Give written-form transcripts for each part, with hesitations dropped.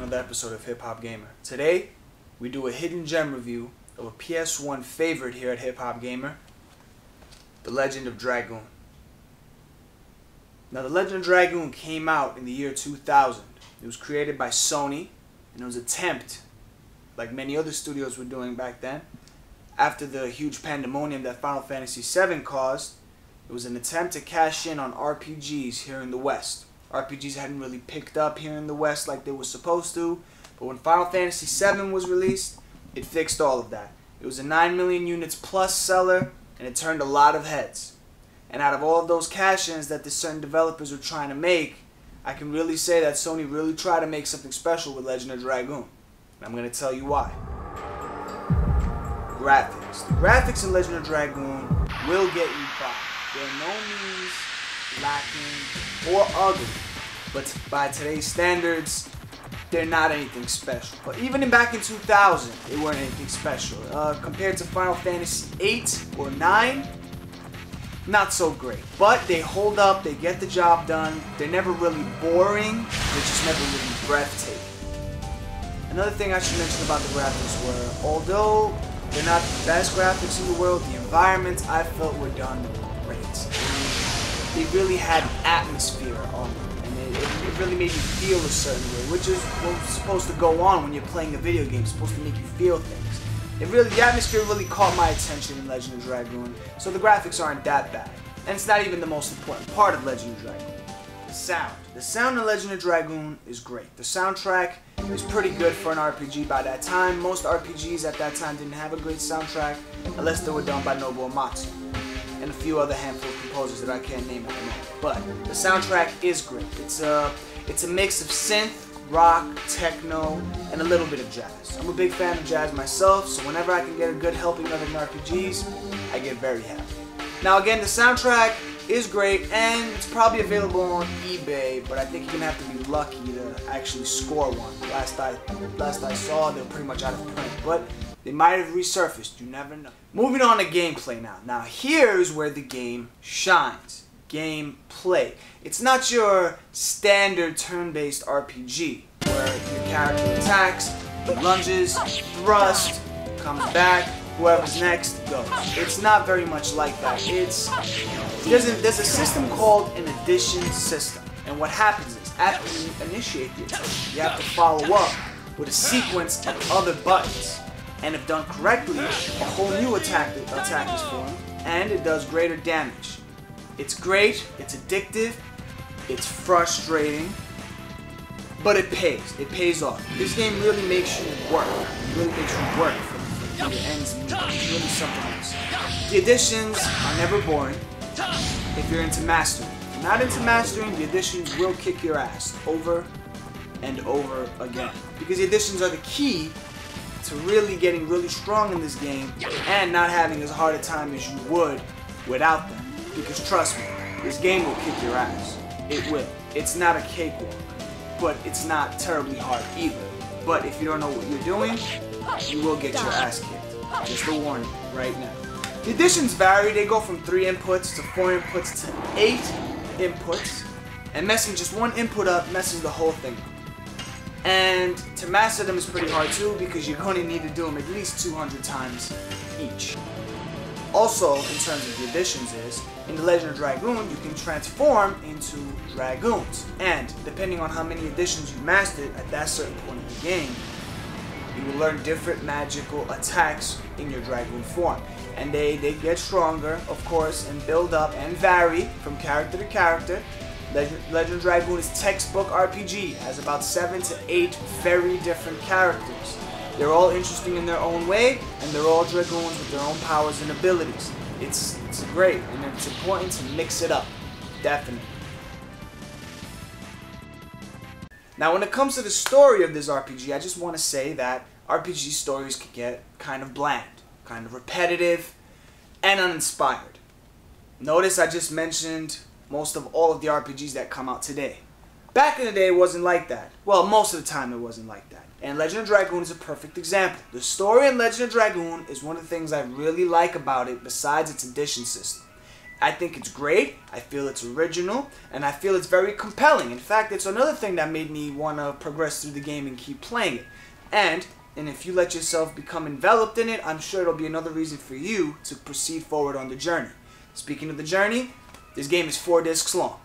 another episode of Hip Hop Gamer. Today, we do a hidden gem review of a PS1 favorite here at Hip Hop Gamer, The Legend of Dragoon. Now, The Legend of Dragoon came out in the year 2000. It was created by Sony, and it was an attempt, like many other studios were doing back then, after the huge pandemonium that Final Fantasy VII caused. It was an attempt to cash in on RPGs here in the West. RPGs hadn't really picked up here in the West like they were supposed to, but when Final Fantasy VII was released, it fixed all of that. It was a 9 million units plus seller, and it turned a lot of heads. And out of all of those cash-ins that the certain developers were trying to make, I can really say that Sony really tried to make something special with Legend of Dragoon. And I'm going to tell you why. Graphics. The graphics in Legend of Dragoon will get you by. They're no means lacking or ugly, but by today's standards, they're not anything special. But even back in 2000, they weren't anything special. Compared to Final Fantasy 8 or 9, not so great. But they hold up, they get the job done, they're never really boring, they're just never really breathtaking. Another thing I should mention about the graphics were, although they're not the best graphics in the world, the environments I felt were done great. They really had atmosphere on them, and it really made you feel a certain way, which is what's supposed to go on when you're playing a video game. It's supposed to make you feel things. The atmosphere really caught my attention in Legend of Dragoon, so the graphics aren't that bad. And it's not even the most important part of Legend of Dragoon. The sound. The sound in Legend of Dragoon is great. The soundtrack is pretty good for an RPG by that time. Most RPGs at that time didn't have a great soundtrack, unless they were done by Nobuo Uematsu and a few other handful of composers that I can't name at the moment. But the soundtrack is great. It's a mix of synth, rock, techno, and a little bit of jazz. I'm a big fan of jazz myself, so whenever I can get a good helping of it in RPGs, I get very happy. Now again, the soundtrack is great, and it's probably available on eBay, but I think you're gonna have to be lucky to actually score one. Last I saw, they were pretty much out of print, but they might have resurfaced, you never know. Moving on to gameplay now. Now here's where the game shines. Gameplay. It's not your standard turn-based RPG, where your character attacks, lunges, thrust, comes back, whoever's next goes. It's not very much like that. There's a system called an addition system, and what happens is, after you initiate the attack, you have to follow up with a sequence of other buttons. And if done correctly, a whole new attack is formed, and it does greater damage. It's great, it's addictive, it's frustrating, but it pays. It pays off. This game really makes you work. It really makes you work for your ends meet. It's really something else. The additions are never boring if you're into mastering. If you're not into mastering, the additions will kick your ass over and over again. Because the additions are the key to really getting really strong in this game and not having as hard a time as you would without them. Because trust me, this game will kick your ass. It will. It's not a cakewalk, but it's not terribly hard either. But if you don't know what you're doing, you will get your ass kicked. Just a warning right now. The additions vary. They go from 3 inputs to 4 inputs to 8 inputs. And messing just one input up messes the whole thing up. And to master them is pretty hard too, because you're going to need to do them at least 200 times each. Also, in terms of the additions is, in The Legend of Dragoon, you can transform into dragoons. And depending on how many additions you mastered at that certain point in the game, you will learn different magical attacks in your dragoon form. And they get stronger, of course, and build up and vary from character to character. Legend of Dragoon is textbook RPG, has about 7 to 8 very different characters. They're all interesting in their own way, and they're all dragoons with their own powers and abilities. It's great, and it's important to mix it up, definitely. Now when it comes to the story of this RPG, I just want to say that RPG stories can get kind of bland, kind of repetitive, and uninspired. Notice I just mentioned most of all of the RPGs that come out today. Back in the day, it wasn't like that. Well, most of the time it wasn't like that. And Legend of Dragoon is a perfect example. The story in Legend of Dragoon is one of the things I really like about it, besides its addition system. I think it's great, I feel it's original, and I feel it's very compelling. In fact, it's another thing that made me want to progress through the game and keep playing it. And if you let yourself become enveloped in it, I'm sure it'll be another reason for you to proceed forward on the journey. Speaking of the journey, this game is 4 discs long.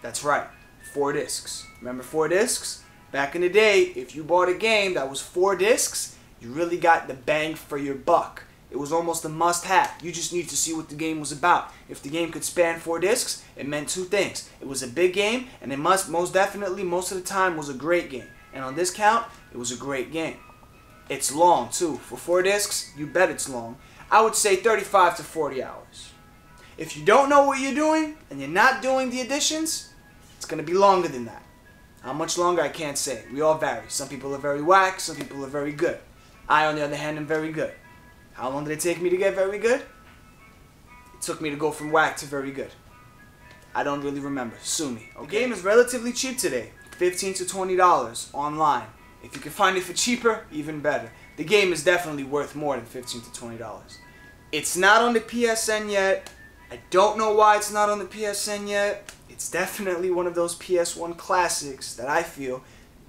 That's right, 4 discs. Remember 4 discs? Back in the day, if you bought a game that was 4 discs, you really got the bang for your buck. It was almost a must-have. You just needed to see what the game was about. If the game could span 4 discs, it meant 2 things. It was a big game, and it most definitely, most of the time, was a great game. And on this count, it was a great game. It's long, too. For 4 discs, you bet it's long. I would say 35 to 40 hours. If you don't know what you're doing, and you're not doing the additions, it's going to be longer than that. How much longer, I can't say. We all vary. Some people are very whack, some people are very good. I, on the other hand, am very good. How long did it take me to get very good? It took me to go from whack to very good. I don't really remember. Sue me. Okay? The game is relatively cheap today. $15 to $20 online. If you can find it for cheaper, even better. The game is definitely worth more than $15 to $20. It's not on the PSN yet. I don't know why it's not on the PSN yet. It's definitely one of those PS1 classics that I feel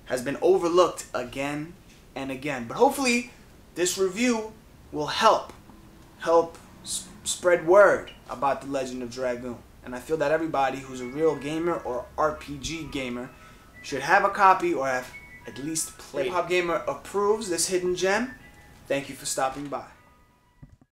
has been overlooked again and again. But hopefully, this review will help spread word about The Legend of Dragoon. And I feel that everybody who's a real gamer or RPG gamer should have a copy or have at least played. Hip Hop Gamer approves this hidden gem. Thank you for stopping by.